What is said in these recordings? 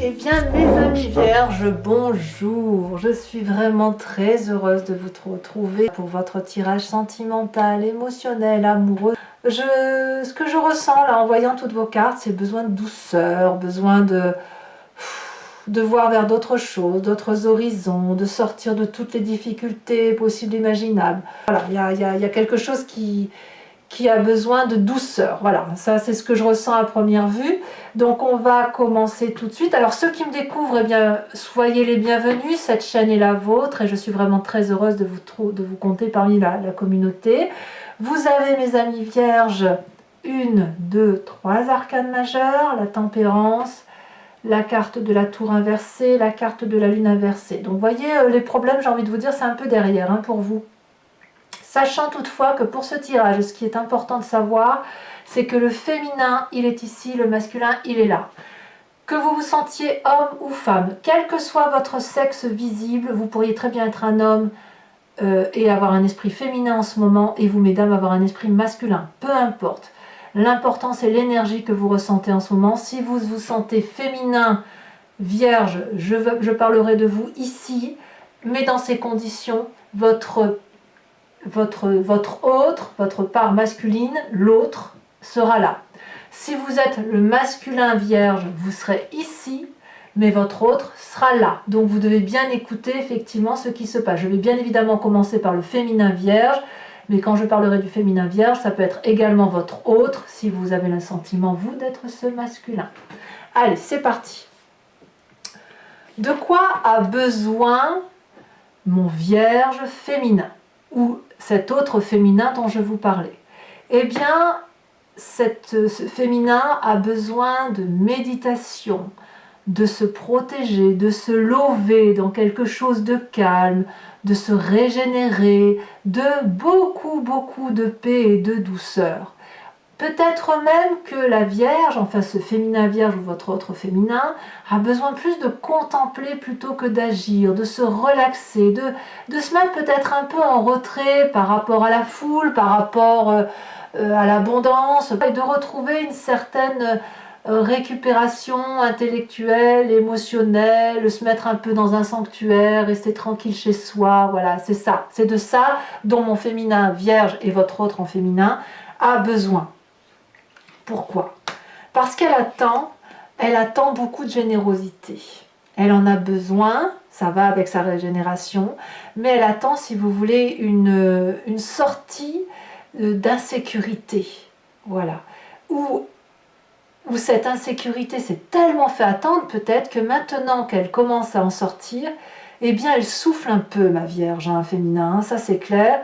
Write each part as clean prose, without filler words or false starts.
Eh bien, mes amis vierges, bonjour! Je suis vraiment très heureuse de vous retrouver pour votre tirage sentimental, émotionnel, amoureux. Ce que je ressens là en voyant toutes vos cartes, c'est besoin de douceur, besoin de voir vers d'autres choses, d'autres horizons, de sortir de toutes les difficultés possibles et imaginables. Voilà, il y a quelque chose qui a besoin de douceur. Voilà, ça c'est ce que je ressens à première vue. Donc on va commencer tout de suite. Alors ceux qui me découvrent, eh bien, soyez les bienvenus. Cette chaîne est la vôtre et je suis vraiment très heureuse de vous compter parmi la communauté. Vous avez, mes amis vierges, 1, 2, 3 arcanes majeures, la tempérance, la carte de la tour inversée, la carte de la lune inversée. Donc vous voyez, les problèmes, j'ai envie de vous dire, c'est un peu derrière pour vous. Sachant toutefois que pour ce tirage, ce qui est important de savoir, c'est que le féminin, il est ici, le masculin, il est là. Que vous vous sentiez homme ou femme, quel que soit votre sexe visible, vous pourriez très bien être un homme et avoir un esprit féminin en ce moment, et vous, mesdames, avoir un esprit masculin. Peu importe. L'important, c'est l'énergie que vous ressentez en ce moment. Si vous vous sentez féminin, vierge, je parlerai de vous ici, mais dans ces conditions, votre autre, votre part masculine, l'autre, sera là. Si vous êtes le masculin vierge, vous serez ici, mais votre autre sera là. Donc vous devez bien écouter effectivement ce qui se passe. Je vais bien évidemment commencer par le féminin vierge, mais quand je parlerai du féminin vierge, ça peut être également votre autre, si vous avez le sentiment, vous, d'être ce masculin. Allez, c'est parti. De quoi a besoin mon vierge féminin, ou cet autre féminin dont je vous parlais? Eh bien, ce féminin a besoin de méditation, de se protéger, de se lever dans quelque chose de calme, de se régénérer, de beaucoup de paix et de douceur. Peut-être même que la Vierge, enfin ce féminin Vierge ou votre autre féminin, a besoin plus de contempler plutôt que d'agir, de se relaxer, de se mettre peut-être un peu en retrait par rapport à la foule, par rapport à l'abondance, et de retrouver une certaine récupération intellectuelle, émotionnelle, se mettre un peu dans un sanctuaire, rester tranquille chez soi. Voilà, c'est ça. C'est de ça dont mon féminin Vierge et votre autre en féminin a besoin. Pourquoi? Parce qu'elle attend beaucoup de générosité. Elle en a besoin, ça va avec sa régénération, mais elle attend, si vous voulez, une sortie d'insécurité. Voilà. Où cette insécurité s'est tellement fait attendre, peut-être que maintenant qu'elle commence à en sortir, eh bien elle souffle un peu, ma Vierge, féminin, ça c'est clair.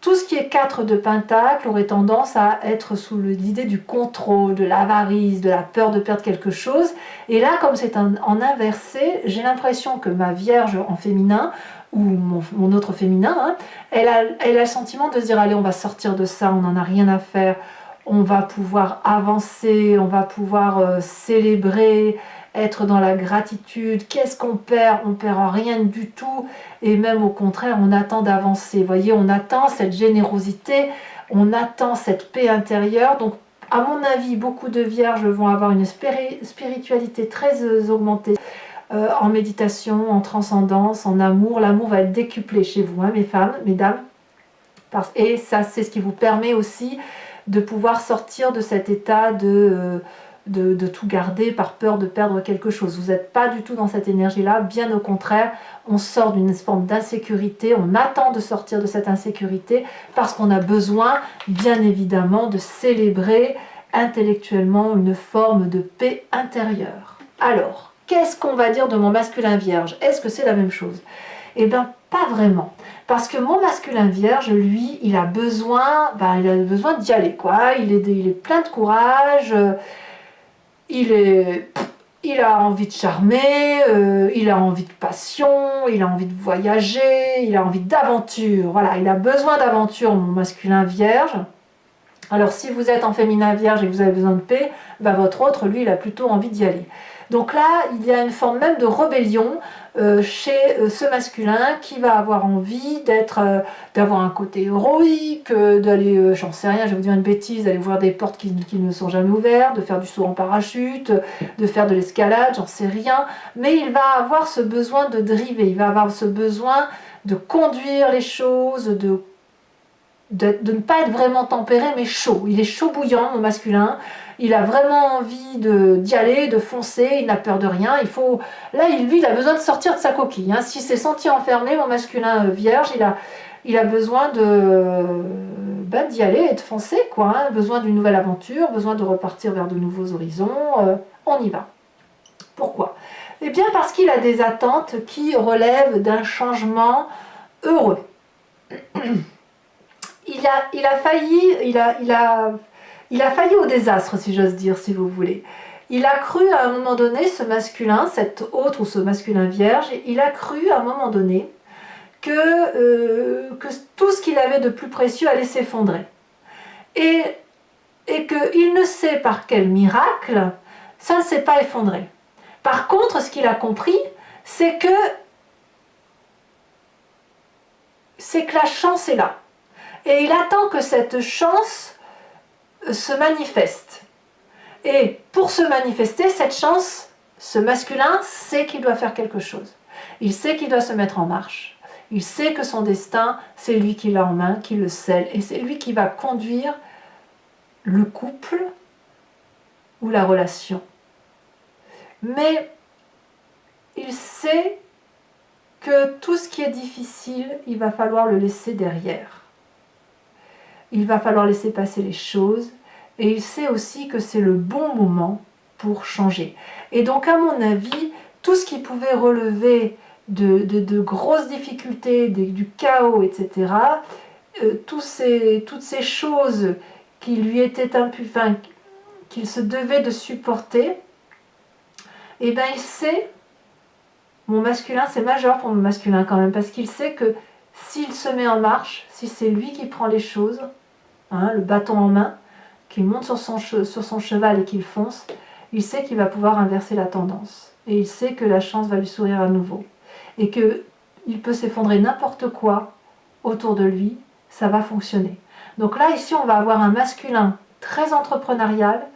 Tout ce qui est 4 de pentacle aurait tendance à être sous l'idée du contrôle, de l'avarice, de la peur de perdre quelque chose. Et là, comme c'est en inversé, j'ai l'impression que ma Vierge en féminin, ou mon autre féminin, elle a le sentiment de se dire, allez, on va sortir de ça, on n'en a rien à faire, on va pouvoir avancer, on va pouvoir célébrer, être dans la gratitude. Qu'est-ce qu'on perd? On perd rien du tout, et même au contraire, on attend d'avancer. Vous voyez, on attend cette générosité, on attend cette paix intérieure. Donc, à mon avis, beaucoup de vierges vont avoir une spiritualité très augmentée en méditation, en transcendance, en amour. L'amour va être décuplé chez vous, mes femmes, mesdames. Et ça, c'est ce qui vous permet aussi de pouvoir sortir de cet état de tout garder par peur de perdre quelque chose. Vous n'êtes pas du tout dans cette énergie-là, bien au contraire, on sort d'une forme d'insécurité, on attend de sortir de cette insécurité parce qu'on a besoin, bien évidemment, de célébrer intellectuellement une forme de paix intérieure. Alors, qu'est-ce qu'on va dire de mon masculin vierge? Est-ce que c'est la même chose? Eh bien, pas vraiment. Parce que mon masculin vierge, lui, il a besoin d'y aller, quoi. Il est plein de courage, il a envie de charmer, il a envie de passion, il a envie de voyager, il a envie d'aventure. Voilà, il a besoin d'aventure, mon masculin vierge. Alors si vous êtes en féminin vierge et que vous avez besoin de paix, ben votre autre, lui, il a plutôt envie d'y aller. Donc là, il y a une forme même de rébellion chez ce masculin qui va avoir envie d'avoir un côté héroïque, d'aller, j'en sais rien, je vais vous dire une bêtise, d'aller ouvrir des portes qui ne sont jamais ouvertes, de faire du saut en parachute, de faire de l'escalade, j'en sais rien. Mais il va avoir ce besoin de driver, il va avoir ce besoin de conduire les choses, de ne pas être vraiment tempéré mais chaud. Il est chaud bouillant, mon masculin. Il a vraiment envie d'y aller, de foncer, il n'a peur de rien. Là, lui, il a besoin de sortir de sa coquille. Hein. S'il s'est senti enfermé, mon masculin vierge, il a besoin d'y aller et de foncer, quoi. Hein. Besoin d'une nouvelle aventure, besoin de repartir vers de nouveaux horizons. On y va. Pourquoi? Eh bien, parce qu'il a des attentes qui relèvent d'un changement heureux. Il a failli au désastre, si j'ose dire, si vous voulez. Il a cru à un moment donné, ce masculin, cet autre ou ce masculin vierge, il a cru à un moment donné que tout ce qu'il avait de plus précieux allait s'effondrer. Et qu'il ne sait par quel miracle, ça ne s'est pas effondré. Par contre, ce qu'il a compris, c'est que la chance est là. Et il attend que cette chance se manifeste. Et pour se manifester, cette chance, ce masculin sait qu'il doit faire quelque chose. Il sait qu'il doit se mettre en marche. Il sait que son destin, c'est lui qui l'a en main, qui le scelle. Et c'est lui qui va conduire le couple ou la relation. Mais il sait que tout ce qui est difficile, il va falloir le laisser derrière. Il va falloir laisser passer les choses et il sait aussi que c'est le bon moment pour changer. Et donc à mon avis, tout ce qui pouvait relever de grosses difficultés, du chaos, etc., toutes ces choses qui lui étaient qu'il se devait de supporter, et bien il sait, mon masculin, c'est majeur pour mon masculin quand même, parce qu'il sait que s'il se met en marche, si c'est lui qui prend les choses, hein, le bâton en main, qu'il monte sur son cheval et qu'il fonce, il sait qu'il va pouvoir inverser la tendance. Et il sait que la chance va lui sourire à nouveau. Et qu'il peut s'effondrer n'importe quoi autour de lui, ça va fonctionner. Donc là, ici, on va avoir un masculin très entrepreneurial,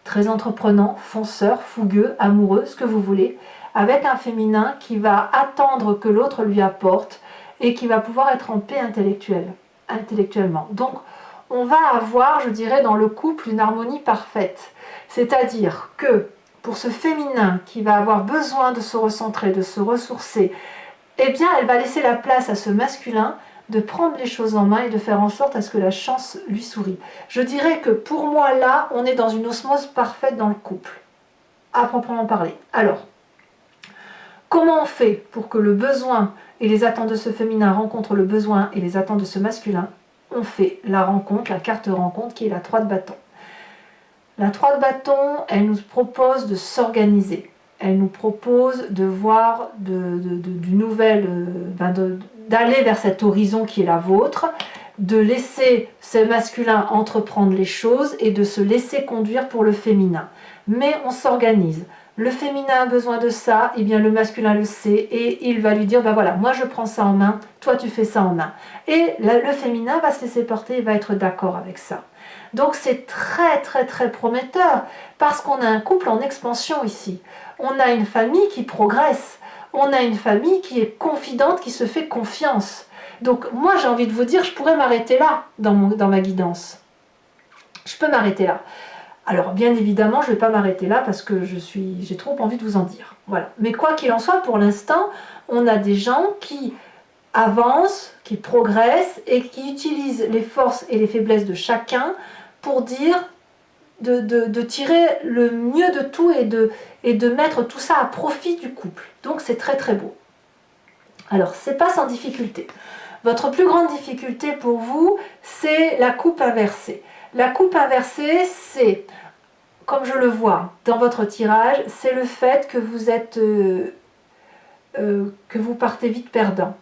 très entreprenant, fonceur, fougueux, amoureux, ce que vous voulez, avec un féminin qui va attendre que l'autre lui apporte et qui va pouvoir être en paix intellectuellement. Donc, on va avoir, je dirais, dans le couple une harmonie parfaite. C'est-à-dire que pour ce féminin qui va avoir besoin de se recentrer, de se ressourcer, eh bien, elle va laisser la place à ce masculin de prendre les choses en main et de faire en sorte à ce que la chance lui sourie. Je dirais que pour moi, là, on est dans une osmose parfaite dans le couple, à proprement parler. Alors, comment on fait pour que le besoin et les attentes de ce féminin rencontrent le besoin et les attentes de ce masculin? On fait la rencontre, la carte rencontre qui est la 3 de bâton. La 3 de bâton, elle nous propose de s'organiser. Elle nous propose de voir du nouvel, d'aller vers cet horizon qui est la vôtre, de laisser ce masculin entreprendre les choses et de se laisser conduire pour le féminin. Mais on s'organise. Le féminin a besoin de ça, et bien le masculin le sait et il va lui dire, ben voilà, moi je prends ça en main, toi tu fais ça en main. Et le féminin va se laisser porter et va être d'accord avec ça. Donc c'est très très très prometteur parce qu'on a un couple en expansion ici. On a une famille qui progresse, on a une famille qui est confidente, qui se fait confiance. Donc moi j'ai envie de vous dire, je pourrais m'arrêter là dans ma guidance. Je peux m'arrêter là. Alors bien évidemment, je ne vais pas m'arrêter là parce que j'ai trop envie de vous en dire. Voilà. Mais quoi qu'il en soit, pour l'instant, on a des gens qui avancent, qui progressent et qui utilisent les forces et les faiblesses de chacun pour dire de tirer le mieux de tout et de mettre tout ça à profit du couple. Donc c'est très très beau. Alors c'est pas sans difficulté. Votre plus grande difficulté pour vous, c'est la coupe inversée. La coupe inversée, c'est, comme je le vois dans votre tirage, c'est le fait que vous êtes, que vous partez vite perdant.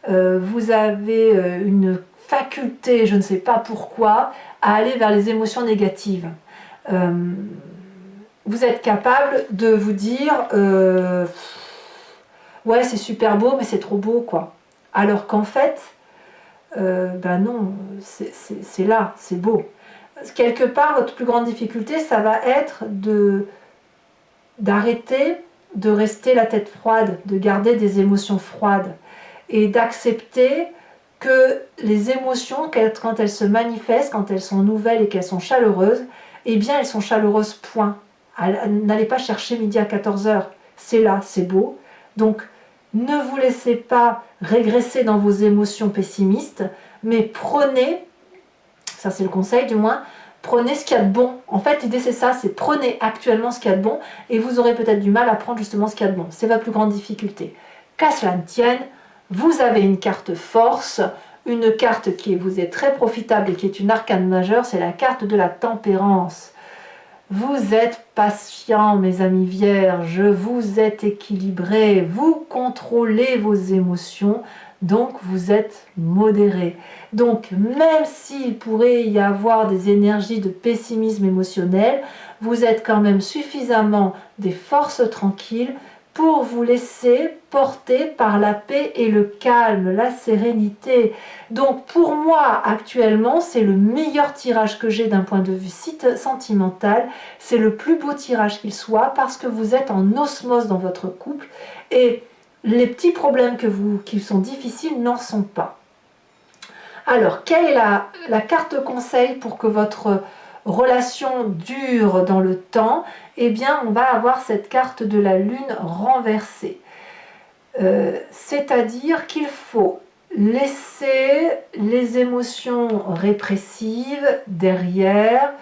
Vous avez une faculté, je ne sais pas pourquoi, à aller vers les émotions négatives. Vous êtes capable de vous dire ouais, c'est super beau, mais c'est trop beau, quoi. Alors qu'en fait, ben non, c'est là, c'est beau. Quelque part, votre plus grande difficulté, ça va être d'arrêter de rester la tête froide, de garder des émotions froides et d'accepter que les émotions, quand elles se manifestent, quand elles sont nouvelles et qu'elles sont chaleureuses, eh bien elles sont chaleureuses, point. N'allez pas chercher midi à 14h, c'est là, c'est beau. Donc ne vous laissez pas régresser dans vos émotions pessimistes, mais prenez, ça c'est le conseil du moins, prenez ce qu'il y a de bon. En fait, l'idée c'est ça, c'est prenez actuellement ce qu'il y a de bon et vous aurez peut-être du mal à prendre justement ce qu'il y a de bon. C'est votre plus grande difficulté. Qu'à cela ne tienne, vous avez une carte force, une carte qui vous est très profitable et qui est une arcane majeure, c'est la carte de la tempérance. Vous êtes patient, mes amis vierges, vous êtes équilibrés, vous contrôlez vos émotions, donc vous êtes modérés. Donc même s'il pourrait y avoir des énergies de pessimisme émotionnel, vous êtes quand même suffisamment des forces tranquilles pour vous laisser porter par la paix et le calme, la sérénité. Donc pour moi, actuellement, c'est le meilleur tirage que j'ai d'un point de vue sentimental. C'est le plus beau tirage qu'il soit parce que vous êtes en osmose dans votre couple et les petits problèmes qui sont difficiles n'en sont pas. Alors, quelle est la carte conseil pour que votre relation dure dans le temps? Eh bien, on va avoir cette carte de la lune renversée. C'est-à-dire qu'il faut laisser les émotions répressives derrière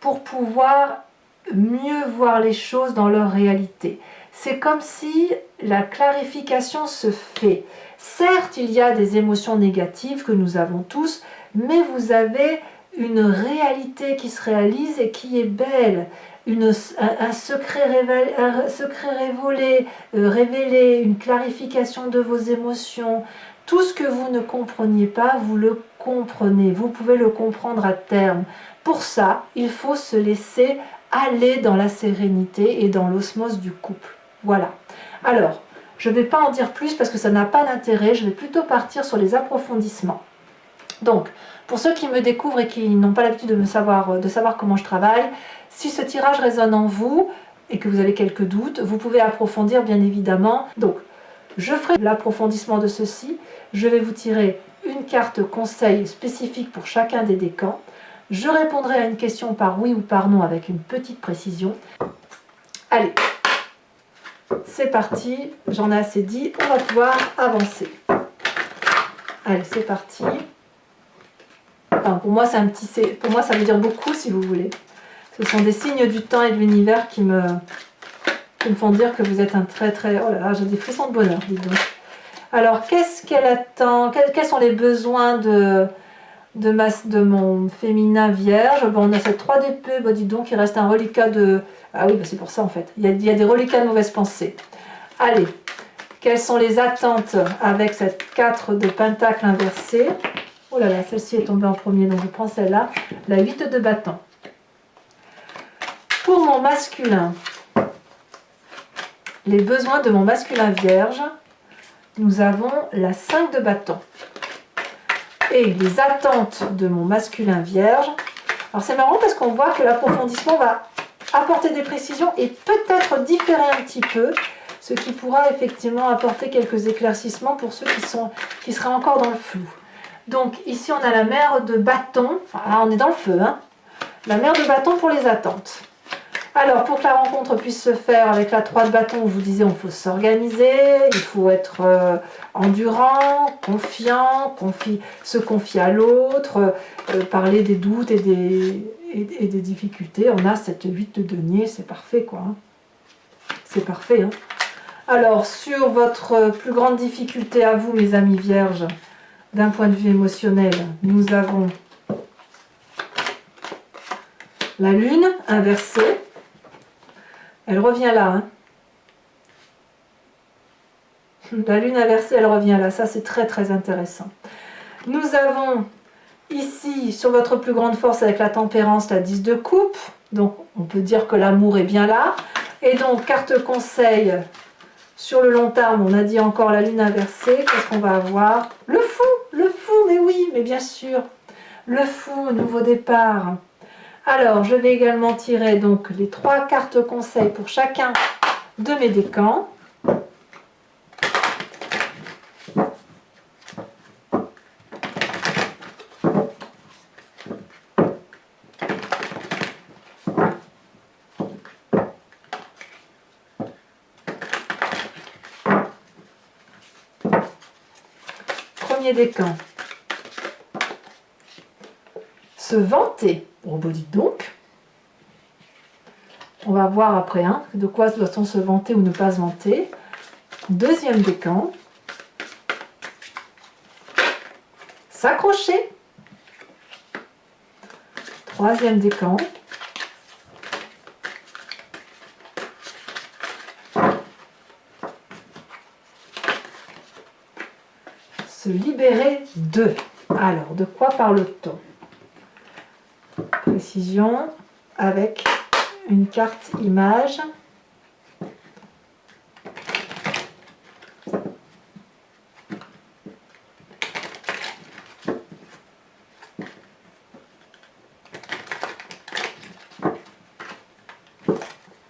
pour pouvoir mieux voir les choses dans leur réalité. C'est comme si la clarification se fait. Certes, il y a des émotions négatives que nous avons tous, mais vous avez une réalité qui se réalise et qui est belle. Un secret révélé, une clarification de vos émotions. Tout ce que vous ne compreniez pas, vous le comprenez. Vous pouvez le comprendre à terme. Pour ça, il faut se laisser aller dans la sérénité et dans l'osmose du couple. Voilà. Alors, je ne vais pas en dire plus parce que ça n'a pas d'intérêt. Je vais plutôt partir sur les approfondissements. Donc, pour ceux qui me découvrent et qui n'ont pas l'habitude de savoir comment je travaille, si ce tirage résonne en vous et que vous avez quelques doutes, vous pouvez approfondir bien évidemment. Donc, je ferai l'approfondissement de ceci. Je vais vous tirer une carte conseil spécifique pour chacun des décans. Je répondrai à une question par oui ou par non avec une petite précision. Allez, c'est parti. J'en ai assez dit. On va pouvoir avancer. Allez, c'est parti. Enfin, pour moi, ça veut dire beaucoup, si vous voulez. Ce sont des signes du temps et de l'univers qui me font dire que vous êtes un très très... Oh là là, j'ai des frissons de bonheur, dites donc. Alors, qu'est-ce qu'elle attend? Quels sont les besoins de mon féminin vierge? Bon, on a cette 3 d'épée, bah, dis donc, il reste un reliquat de... Ah oui, bah, c'est pour ça en fait. Il y a des reliquats de mauvaises pensées. Allez, quelles sont les attentes avec cette 4 de pentacle inversée? Oh là là, celle-ci est tombée en premier, donc je prends celle-là. La 8 de bâton. Pour mon masculin, les besoins de mon masculin vierge, nous avons la 5 de bâton. Et les attentes de mon masculin vierge. Alors c'est marrant parce qu'on voit que l'approfondissement va apporter des précisions et peut-être différer un petit peu, ce qui pourra effectivement apporter quelques éclaircissements pour ceux qui seraient encore dans le flou. Donc ici on a la mère de bâton, enfin là on est dans le feu, hein. La mère de bâton pour les attentes. Alors pour que la rencontre puisse se faire avec la 3 de bâton, je vous disais, il faut s'organiser, il faut être endurant, confiant, se confier à l'autre, parler des doutes et des difficultés. On a cette 8 de denier, c'est parfait quoi. Hein. C'est parfait. Hein. Alors sur votre plus grande difficulté à vous, mes amis vierges, d'un point de vue émotionnel, nous avons la lune inversée. Elle revient là. Hein. La lune inversée, elle revient là. Ça, c'est très, très intéressant. Nous avons Ici, sur votre plus grande force avec la tempérance, la 10 de coupe. Donc, on peut dire que l'amour est bien là. Et donc, carte conseil, sur le long terme, on a dit encore la lune inversée. Qu'est-ce qu'on va avoir? Le fou, mais oui, mais bien sûr. Le fou, nouveau départ. Alors, je vais également tirer donc les 3 cartes conseils pour chacun de mes décans. Premier décan. Se vanter. Oh, bah dites donc. On va voir après de quoi doit-on se vanter ou ne pas se vanter. Deuxième décan. S'accrocher. Troisième décan. Se libérer d'eux. Alors, de quoi parle-t-on? Précision avec une carte image.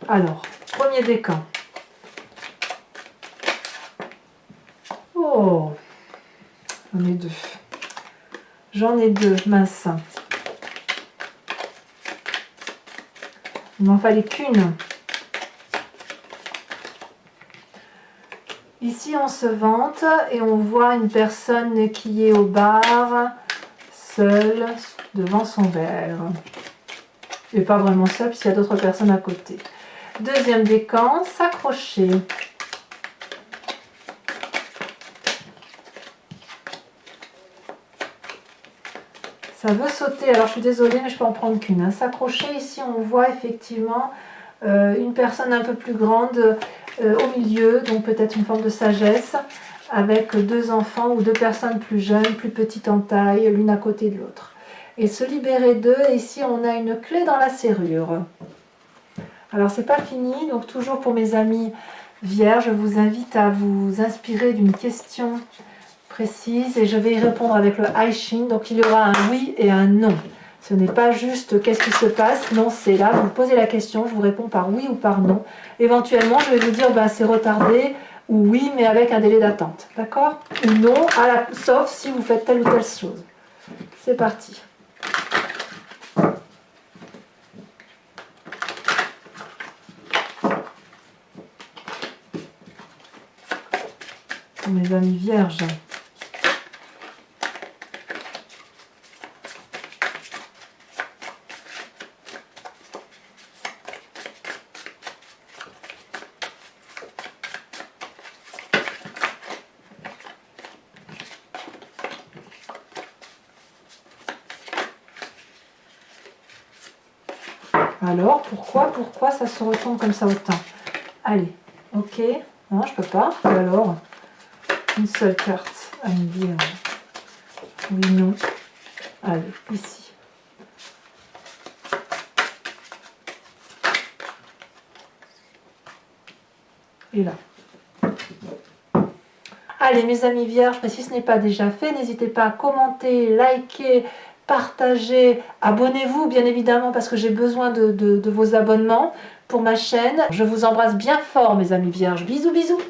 Alors, premier décan. Oh, j'en ai deux. J'en ai deux, mince. Il m'en fallait qu'une. Ici, on se vante et on voit une personne qui est au bar, seule, devant son verre. Et pas vraiment seule, puisqu'il y a d'autres personnes à côté. Deuxième décan, s'accrocher. Ça veut sauter, alors je suis désolée, mais je peux en prendre qu'une. S'accrocher, ici, on voit effectivement une personne un peu plus grande au milieu, donc peut-être une forme de sagesse, avec 2 enfants ou 2 personnes plus jeunes, plus petites en taille, l'une à côté de l'autre. Et se libérer d'eux, et ici, on a une clé dans la serrure. Alors, c'est pas fini, donc toujours pour mes amis vierges, je vous invite à vous inspirer d'une question précise et je vais y répondre avec le I Ching. Donc il y aura un oui et un non. Ce n'est pas juste qu'est-ce qui se passe, non, c'est là, vous posez la question, je vous réponds par oui ou par non. Éventuellement, je vais vous dire c'est retardé ou oui, mais avec un délai d'attente. D'accord? Ou non, sauf si vous faites telle ou telle chose. C'est parti. Mes amis vierges. Alors, pourquoi ça se retourne comme ça autant? Allez, ok. Non, je peux pas. Et alors, une seule carte à me dire oui, non. Allez, ici. Et là. Allez, mes amis vierges, si ce n'est pas déjà fait, n'hésitez pas à commenter, liker, partager, abonnez-vous bien évidemment parce que j'ai besoin de vos abonnements pour ma chaîne. Je vous embrasse bien fort mes amis vierges. Bisous bisous.